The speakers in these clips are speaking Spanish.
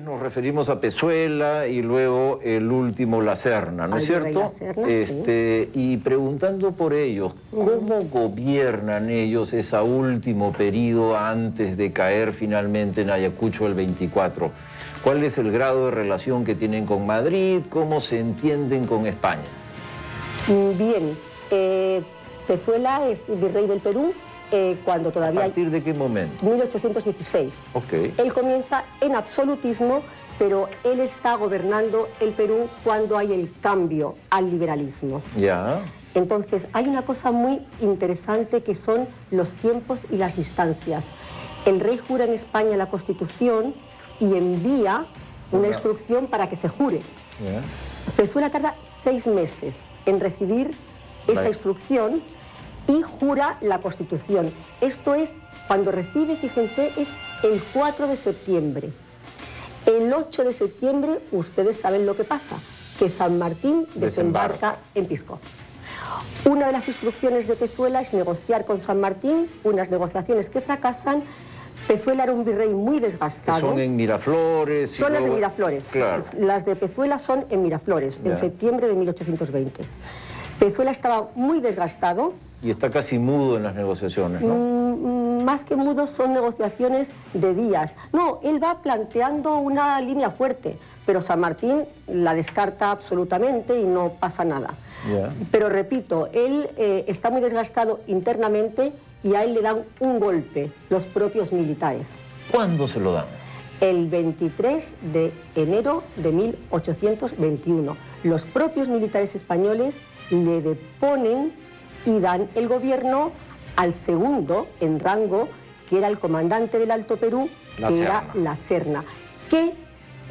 nos referimos a Pezuela y luego el último La Serna, ¿no es cierto? La Serna, sí. Y preguntando por ellos, ¿cómo gobiernan ellos ese último periodo antes de caer finalmente en Ayacucho el 24? ¿Cuál es el grado de relación que tienen con Madrid? ¿Cómo se entienden con España? Bien, Pezuela es virrey del Perú cuando todavía... ¿A partir de qué momento? 1816. Ok. Él comienza en absolutismo, pero él está gobernando el Perú cuando hay el cambio al liberalismo. Ya. Entonces, hay una cosa muy interesante que son los tiempos y las distancias. El rey jura en España la Constitución y envía una instrucción para que se jure. Ya. Pezuela tarda 6 meses en recibir esa instrucción y jura la Constitución. Esto es, cuando recibe, fíjense, es el 4 de septiembre. El 8 de septiembre, ustedes saben lo que pasa, que San Martín desembarca en Pisco. Una de las instrucciones de Pezuela es negociar con San Martín, unas negociaciones que fracasan. Pezuela era un virrey muy desgastado. Son en Miraflores. Son las de Miraflores. Claro. Las de Pezuela son en Miraflores, en septiembre de 1820. Pezuela estaba muy desgastado. Y está casi mudo en las negociaciones, ¿no? Más que mudo, son negociaciones de días. No, él va planteando una línea fuerte, pero San Martín la descarta absolutamente y no pasa nada. Pero repito, él está muy desgastado internamente y a él le dan un golpe, los propios militares. ¿Cuándo se lo dan? El 23 de enero de 1821. Los propios militares españoles le deponen y dan el gobierno al segundo en rango, que era el comandante del Alto Perú, que era La Serna, que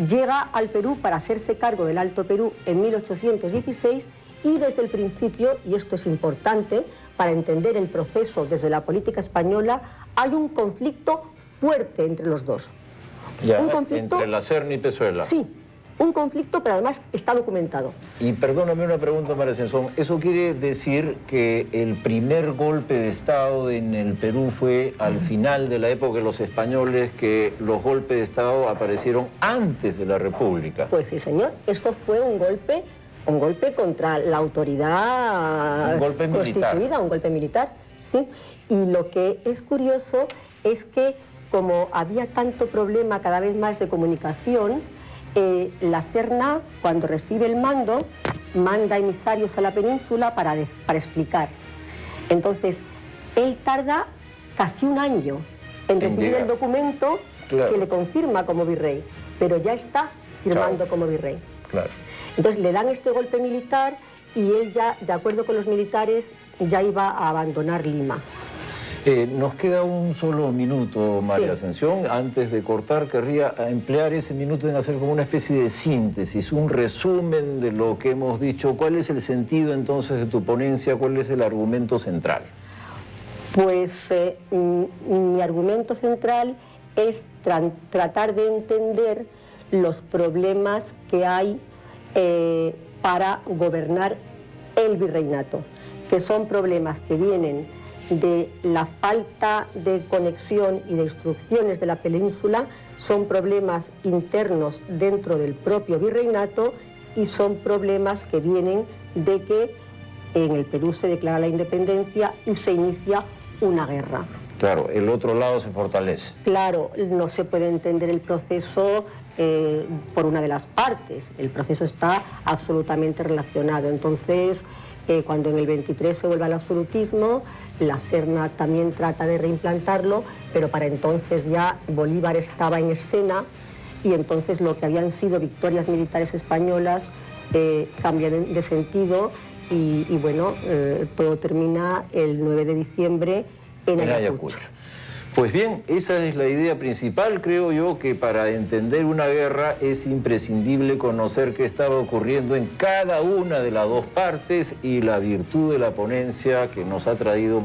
llega al Perú para hacerse cargo del Alto Perú en 1816 y desde el principio, y esto es importante para entender el proceso desde la política española, hay un conflicto fuerte entre los dos. Ya, un conflicto, entre La Serna y Pezuela. Sí, un conflicto, pero además está documentado. Y perdóname una pregunta, María Ascensión, ¿eso quiere decir que el primer golpe de Estado en el Perú fue al final de la época de los españoles, que los golpes de Estado aparecieron antes de la República? Pues sí, señor, esto fue un golpe contra la autoridad constituida, un golpe militar, sí. Y lo que es curioso es que como había tanto problema cada vez más de comunicación, La Serna, cuando recibe el mando, manda emisarios a la península para explicar. Entonces, él tarda casi un año en recibir el documento que le confirma como virrey, pero ya está firmando como virrey. Claro. Entonces le dan este golpe militar y él ya, de acuerdo con los militares, ya iba a abandonar Lima. Nos queda un solo minuto, María Ascensión. Antes de cortar, querría emplear ese minuto en hacer como una especie de síntesis, un resumen de lo que hemos dicho. ¿Cuál es el sentido entonces de tu ponencia? ¿Cuál es el argumento central? Pues mi argumento central es tratar de entender los problemas que hay para gobernar el virreinato, que son problemas que vienen de la falta de conexión y de instrucciones de la península, son problemas internos dentro del propio virreinato y son problemas que vienen de que en el Perú se declara la independencia y se inicia una guerra. Claro, el otro lado se fortalece. Claro, no se puede entender el proceso por una de las partes, el proceso está absolutamente relacionado. Entonces, cuando en el 23 se vuelve al absolutismo, La Serna también trata de reimplantarlo, pero para entonces ya Bolívar estaba en escena y entonces lo que habían sido victorias militares españolas cambian de sentido y bueno, todo termina el 9 de diciembre en Ayacucho. Pues bien, esa es la idea principal. Creo yo que para entender una guerra es imprescindible conocer qué estaba ocurriendo en cada una de las dos partes, y la virtud de la ponencia que nos ha traído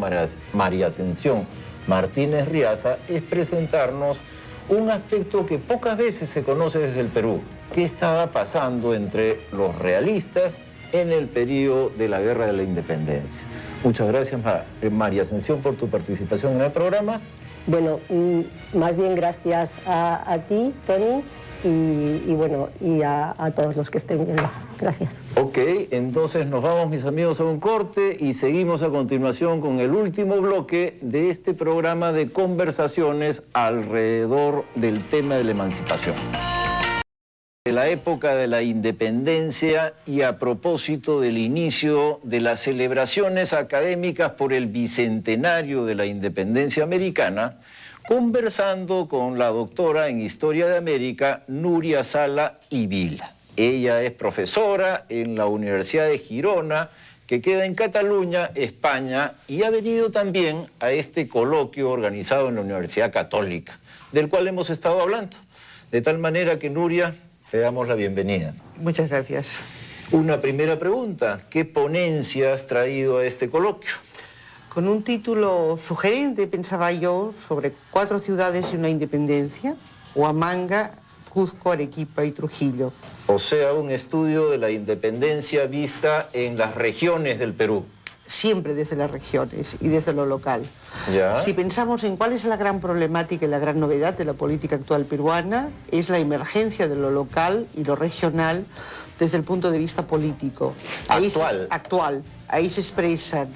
María Ascensión Martínez Riaza es presentarnos un aspecto que pocas veces se conoce desde el Perú. ¿Qué estaba pasando entre los realistas en el periodo de la Guerra de la Independencia? Muchas gracias, María Ascensión, por tu participación en el programa. Bueno, más bien gracias a ti, Tony, bueno, y a todos los que estén viendo. Gracias. Ok, entonces nos vamos, mis amigos, a un corte y seguimos a continuación con el último bloque de este programa de conversaciones alrededor del tema de la emancipación. De la época de la independencia y a propósito del inicio de las celebraciones académicas por el bicentenario de la independencia americana, conversando con la doctora en Historia de América, Núria Sala y Vila. Ella es profesora en la Universidad de Girona, que queda en Cataluña, España, y ha venido también a este coloquio organizado en la Universidad Católica, del cual hemos estado hablando. De tal manera que, Núria, te damos la bienvenida. Muchas gracias. Una primera pregunta, ¿qué ponencia has traído a este coloquio? Con un título sugerente, pensaba yo, sobre 4 ciudades y una independencia: Huamanga, Cuzco, Arequipa y Trujillo. O sea, un estudio de la independencia vista en las regiones del Perú. Siempre desde las regiones y desde lo local. ¿Ya? Si pensamos en cuál es la gran problemática y la gran novedad de la política actual peruana, es la emergencia de lo local y lo regional desde el punto de vista político. Actual. Ahí se expresan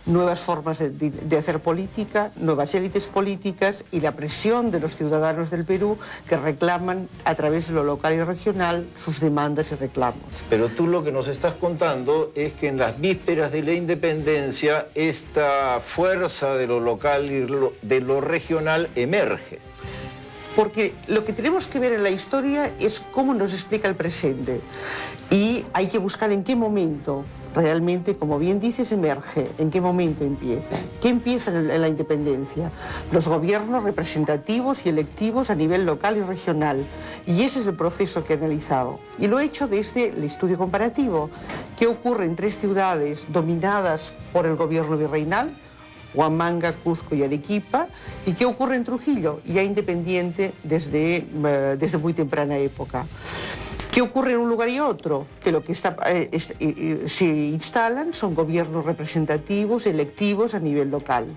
nuevas formas de hacer política, nuevas élites políticas y la presión de los ciudadanos del Perú que reclaman a través de lo local y regional sus demandas y reclamos. Pero tú lo que nos estás contando es que en las vísperas de la independencia esta fuerza de lo local y de lo regional emerge. Porque lo que tenemos que ver en la historia es cómo nos explica el presente y hay que buscar en qué momento realmente, como bien dices, emerge, en qué momento empieza. ¿Qué empieza en la independencia? Los gobiernos representativos y electivos a nivel local y regional. Y ese es el proceso que he analizado. Y lo he hecho desde el estudio comparativo. ¿Qué ocurre en 3 ciudades dominadas por el gobierno virreinal? Huamanga, Cuzco y Arequipa, y qué ocurre en Trujillo, ya independiente desde muy temprana época. ¿Qué ocurre en un lugar y otro? Que lo que se instalan son gobiernos representativos, electivos a nivel local.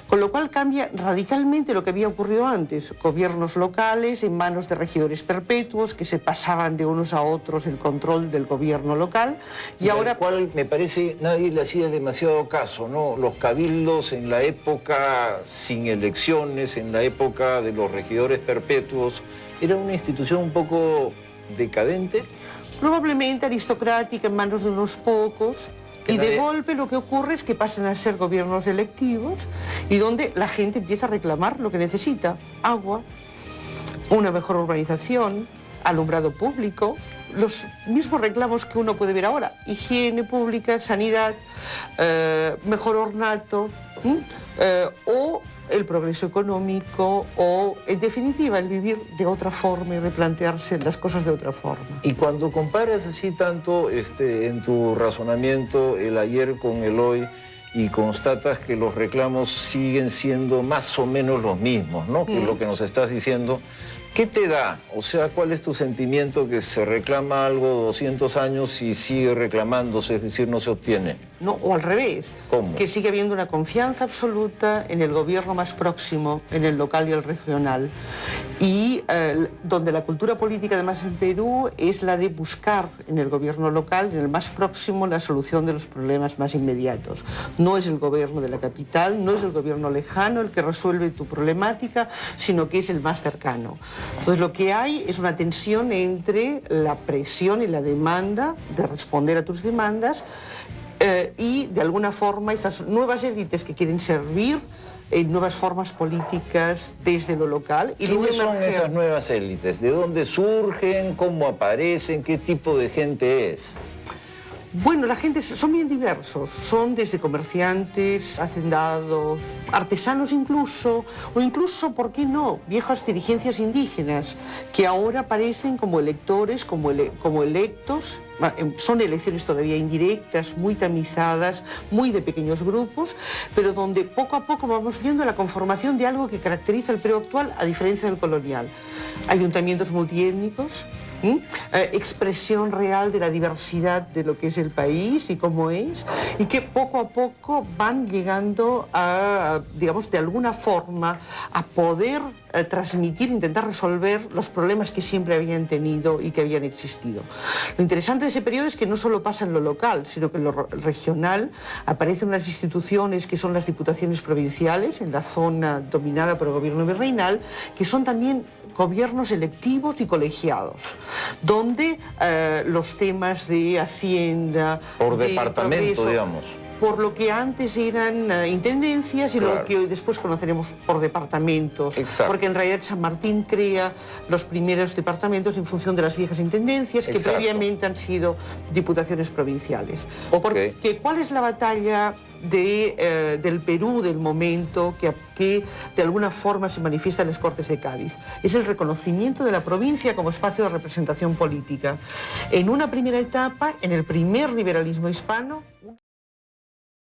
Con lo cual cambia radicalmente lo que había ocurrido antes. Gobiernos locales en manos de regidores perpetuos que se pasaban de unos a otros el control del gobierno local. Y ahora, al cual me parece nadie le hacía demasiado caso, ¿no? Los cabildos en la época sin elecciones, en la época de los regidores perpetuos, era una institución un poco decadente. Probablemente aristocrática en manos de unos pocos. Y de golpe lo que ocurre es que pasan a ser gobiernos electivos y donde la gente empieza a reclamar lo que necesita: agua, una mejor urbanización, alumbrado público, los mismos reclamos que uno puede ver ahora: higiene pública, sanidad, mejor ornato, o el progreso económico, o en definitiva el vivir de otra forma y replantearse las cosas de otra forma. Y cuando comparas así tanto en tu razonamiento el ayer con el hoy y constatas que los reclamos siguen siendo más o menos los mismos, ¿no? Que lo que nos estás diciendo, ¿qué te da? O sea, ¿cuál es tu sentimiento que se reclama algo 200 años y sigue reclamándose, es decir, no se obtiene? No, o al revés. ¿Cómo? Que sigue habiendo una confianza absoluta en el gobierno más próximo, en el local y el regional. Y donde la cultura política, además, en Perú es la de buscar en el gobierno local, en el más próximo, la solución de los problemas más inmediatos. No es el gobierno de la capital, no es el gobierno lejano el que resuelve tu problemática, sino que es el más cercano. Entonces lo que hay es una tensión entre la presión y la demanda de responder a tus demandas y de alguna forma estas nuevas élites que quieren servir en nuevas formas políticas desde lo local. Y ¿Quiénes son esas nuevas élites? ¿De dónde surgen? ¿Cómo aparecen? ¿Qué tipo de gente es? Bueno, la gente son bien diversos, son desde comerciantes, hacendados, artesanos incluso, o incluso, ¿por qué no?, viejas dirigencias indígenas que ahora aparecen como electores, como electos. Son elecciones todavía indirectas, muy tamizadas, muy de pequeños grupos, pero donde poco a poco vamos viendo la conformación de algo que caracteriza el Perú actual a diferencia del colonial. Ayuntamientos multiétnicos, expresión real de la diversidad de lo que es el país y cómo es, y que poco a poco van llegando a, digamos, de alguna forma a poder transmitir, intentar resolver los problemas que siempre habían tenido y que habían existido. Lo interesante de ese periodo es que no solo pasa en lo local, sino que en lo regional aparecen unas instituciones que son las diputaciones provinciales en la zona dominada por el gobierno virreinal, que son también gobiernos electivos y colegiados, donde los temas de hacienda, por de departamento, progreso, digamos, por lo que antes eran intendencias y claro, lo que hoy después conoceremos por departamentos. Exacto. Porque en realidad San Martín crea los primeros departamentos en función de las viejas intendencias que exacto, previamente han sido diputaciones provinciales. Ok. Porque ¿cuál es la batalla del Perú del momento que de alguna forma se manifiesta en las Cortes de Cádiz? Es el reconocimiento de la provincia como espacio de representación política. En una primera etapa, en el primer liberalismo hispano,